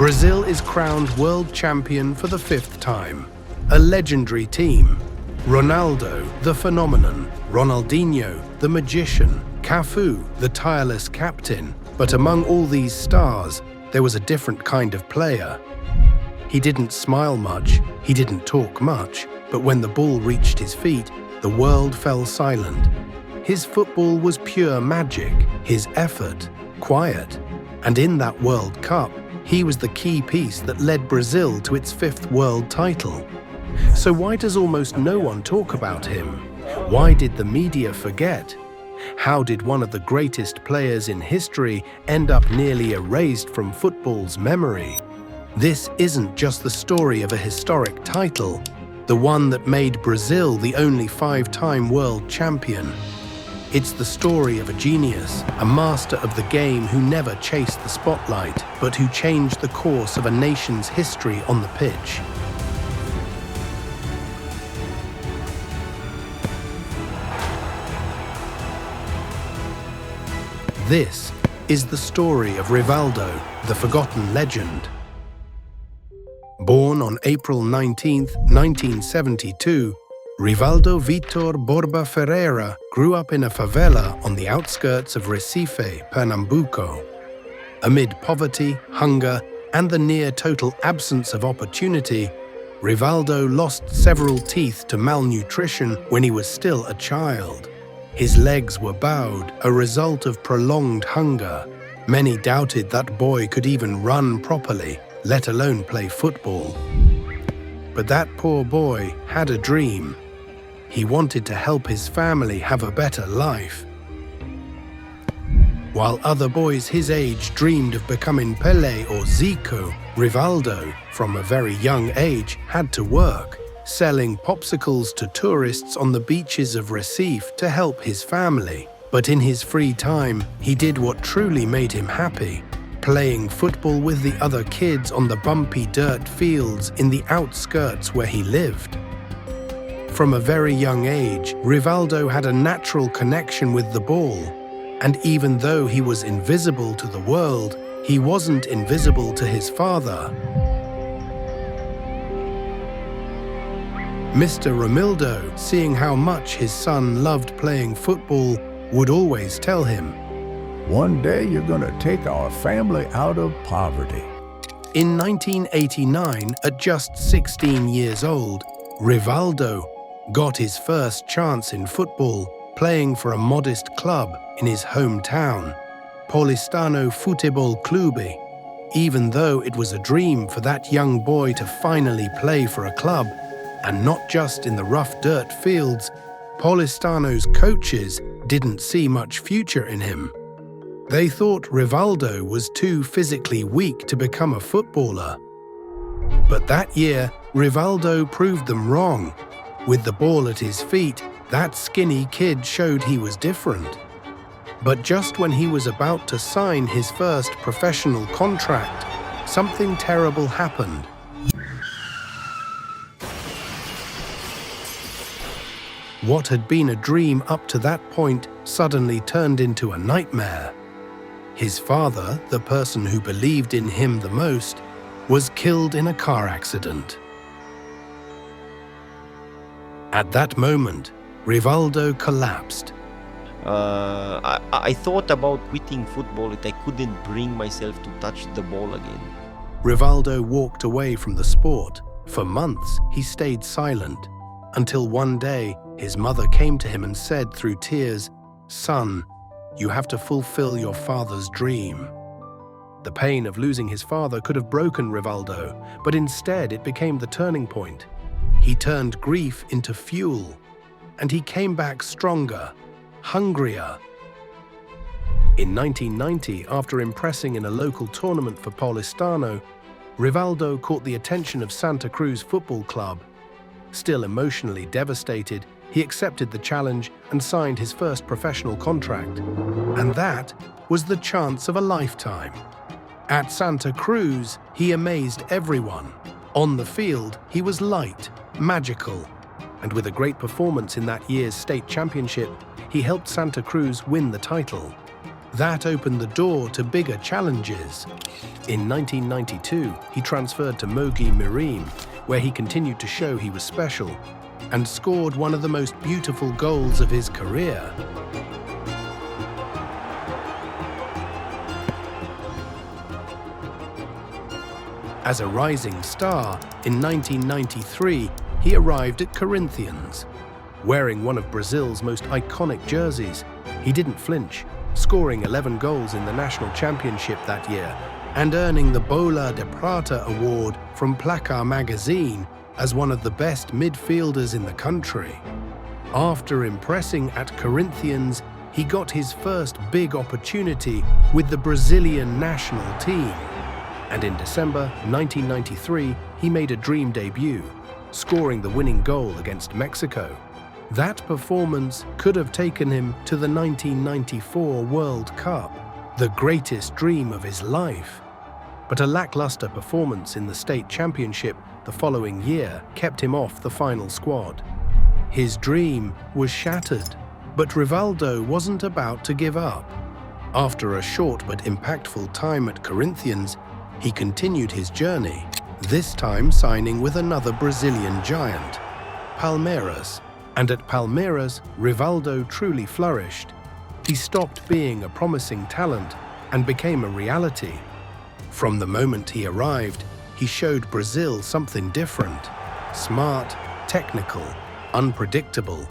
Brazil is crowned world champion for the 5th time. A legendary team. Ronaldo, the phenomenon. Ronaldinho, the magician. Cafu, the tireless captain. But among all these stars, there was a different kind of player. He didn't smile much, he didn't talk much, but when the ball reached his feet, the world fell silent. His football was pure magic, his effort, quiet. And in that World Cup, he was the key piece that led Brazil to its 5th world title. So why does almost no one talk about him? Why did the media forget? How did one of the greatest players in history end up nearly erased from football's memory? This isn't just the story of a historic title, the one that made Brazil the only 5-time world champion. It's the story of a genius, a master of the game who never chased the spotlight, but who changed the course of a nation's history on the pitch. This is the story of Rivaldo, the forgotten legend. Born on April 19, 1972, Rivaldo Vitor Borba Ferreira grew up in a favela on the outskirts of Recife, Pernambuco. Amid poverty, hunger, and the near-total absence of opportunity, Rivaldo lost several teeth to malnutrition when he was still a child. His legs were bowed, a result of prolonged hunger. Many doubted that boy could even run properly, let alone play football. But that poor boy had a dream. He wanted to help his family have a better life. While other boys his age dreamed of becoming Pelé or Zico, Rivaldo, from a very young age, had to work, selling popsicles to tourists on the beaches of Recife to help his family. But in his free time, he did what truly made him happy, playing football with the other kids on the bumpy dirt fields in the outskirts where he lived. From a very young age, Rivaldo had a natural connection with the ball, and even though he was invisible to the world, he wasn't invisible to his father. Mr. Romildo, seeing how much his son loved playing football, would always tell him, "One day you're gonna take our family out of poverty." In 1989, at just 16 years old, Rivaldo got his first chance in football, playing for a modest club in his hometown, Paulistano Futebol Clube. Even though it was a dream for that young boy to finally play for a club, and not just in the rough dirt fields, Paulistano's coaches didn't see much future in him. They thought Rivaldo was too physically weak to become a footballer. But that year, Rivaldo proved them wrong. With the ball at his feet, that skinny kid showed he was different. But just when he was about to sign his first professional contract, something terrible happened. What had been a dream up to that point suddenly turned into a nightmare. His father, the person who believed in him the most, was killed in a car accident. At that moment, Rivaldo collapsed. I thought about quitting football, but I couldn't bring myself to touch the ball again. Rivaldo walked away from the sport. For months, he stayed silent, until one day, his mother came to him and said through tears, "Son, you have to fulfill your father's dream." The pain of losing his father could have broken Rivaldo, but instead it became the turning point. He turned grief into fuel, and he came back stronger, hungrier. In 1990, after impressing in a local tournament for Paulistano, Rivaldo caught the attention of Santa Cruz Football Club. Still emotionally devastated, he accepted the challenge and signed his first professional contract. And that was the chance of a lifetime. At Santa Cruz, he amazed everyone. On the field, he was light, magical, and with a great performance in that year's state championship, he helped Santa Cruz win the title. That opened the door to bigger challenges. In 1992, he transferred to Mogi Mirim, where he continued to show he was special, and scored one of the most beautiful goals of his career. As a rising star, in 1993, he arrived at Corinthians. Wearing one of Brazil's most iconic jerseys, he didn't flinch, scoring 11 goals in the national championship that year and earning the Bola de Prata award from Placar magazine as one of the best midfielders in the country. After impressing at Corinthians, he got his first big opportunity with the Brazilian national team. And in December 1993, he made a dream debut, scoring the winning goal against Mexico. That performance could have taken him to the 1994 World Cup, the greatest dream of his life. But a lackluster performance in the state championship the following year kept him off the final squad. His dream was shattered, but Rivaldo wasn't about to give up. After a short but impactful time at Corinthians, he continued his journey, this time signing with another Brazilian giant, Palmeiras. And at Palmeiras, Rivaldo truly flourished. He stopped being a promising talent and became a reality. From the moment he arrived, he showed Brazil something different. Smart, technical, unpredictable.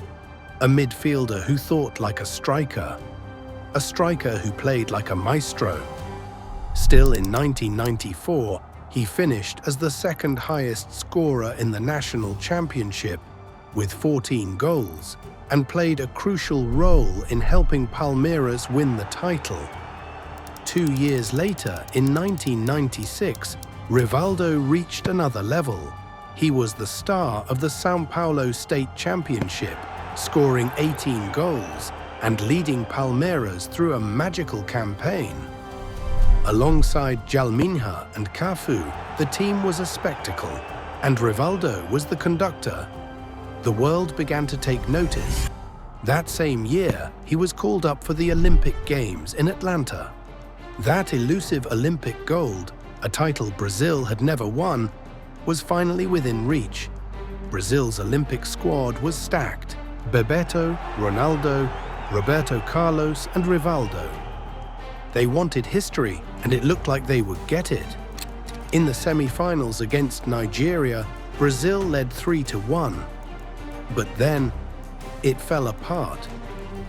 A midfielder who thought like a striker who played like a maestro. Still, in 1994, he finished as the second highest scorer in the national championship with 14 goals and played a crucial role in helping Palmeiras win the title. 2 years later, in 1996, Rivaldo reached another level. He was the star of the São Paulo State Championship, scoring 18 goals and leading Palmeiras through a magical campaign. Alongside Jalminha and Cafu, the team was a spectacle, and Rivaldo was the conductor. The world began to take notice. That same year, he was called up for the Olympic Games in Atlanta. That elusive Olympic gold, a title Brazil had never won, was finally within reach. Brazil's Olympic squad was stacked: Bebeto, Ronaldo, Roberto Carlos, and Rivaldo. They wanted history, and it looked like they would get it. In the semi-finals against Nigeria, Brazil led 3-1. But then, it fell apart.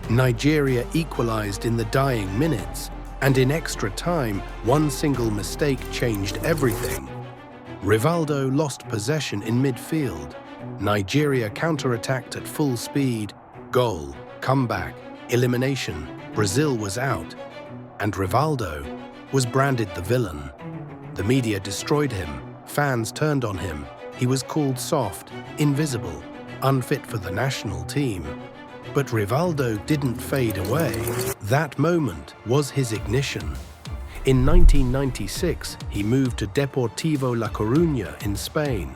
Nigeria equalized in the dying minutes, and in extra time, one single mistake changed everything. Rivaldo lost possession in midfield. Nigeria counterattacked at full speed. Goal, comeback, elimination. Brazil was out. And Rivaldo was branded the villain. The media destroyed him. Fans turned on him. He was called soft, invisible, unfit for the national team. But Rivaldo didn't fade away. That moment was his ignition. In 1996, he moved to Deportivo La Coruña in Spain.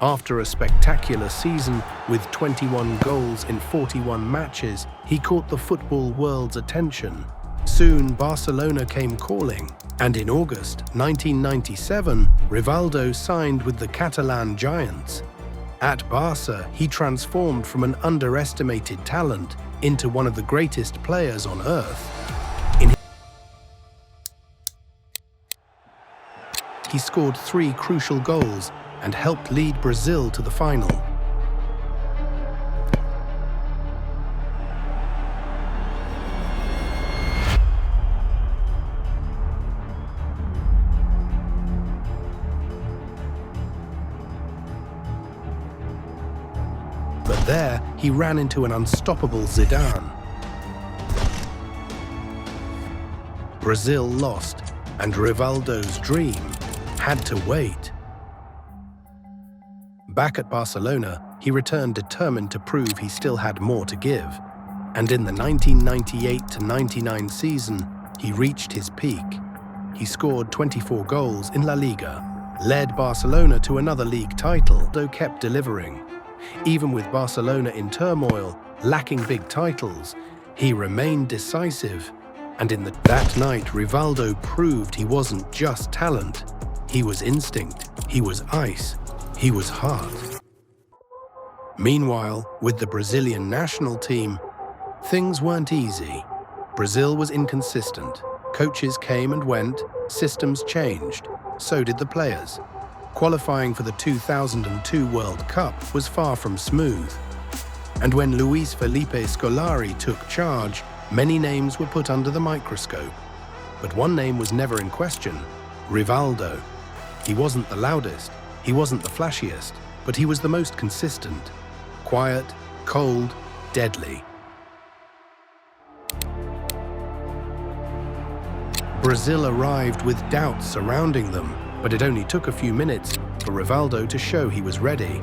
After a spectacular season with 21 goals in 41 matches, he caught the football world's attention. Soon, Barcelona came calling, and in August 1997, Rivaldo signed with the Catalan Giants. At Barca, he transformed from an underestimated talent into one of the greatest players on earth. He scored 3 crucial goals and helped lead Brazil to the final. But there, he ran into an unstoppable Zidane. Brazil lost, and Rivaldo's dream had to wait. Back at Barcelona, he returned determined to prove he still had more to give. And in the 1998-99 season, he reached his peak. He scored 24 goals in La Liga, led Barcelona to another league title, though kept delivering. Even with Barcelona in turmoil, lacking big titles, he remained decisive. And that night, Rivaldo proved he wasn't just talent. He was instinct, he was ice, he was heart. Meanwhile, with the Brazilian national team, things weren't easy. Brazil was inconsistent. Coaches came and went, systems changed. So did the players. Qualifying for the 2002 World Cup was far from smooth. And when Luis Felipe Scolari took charge, many names were put under the microscope. But one name was never in question: Rivaldo. He wasn't the loudest, he wasn't the flashiest, but he was the most consistent. Quiet, cold, deadly. Brazil arrived with doubts surrounding them, but it only took a few minutes for Rivaldo to show he was ready.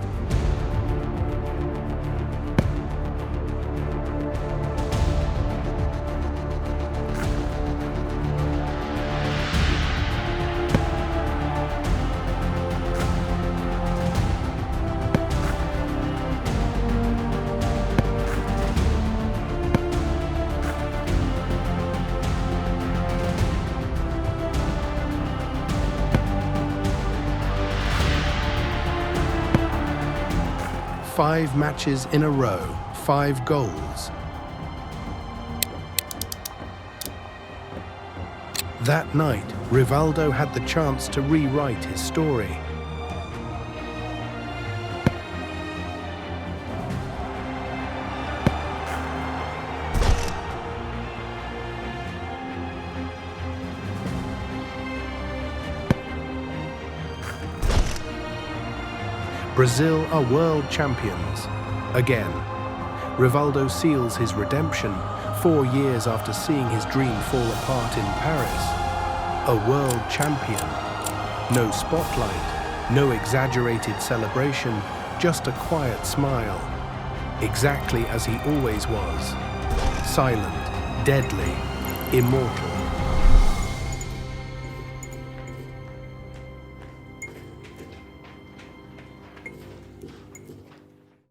Five matches in a row, 5 goals. That night, Rivaldo had the chance to rewrite his story. Brazil are world champions. Again. Rivaldo seals his redemption 4 years after seeing his dream fall apart in Paris. A world champion. No spotlight, no exaggerated celebration, just a quiet smile. Exactly as he always was. Silent, deadly, immortal.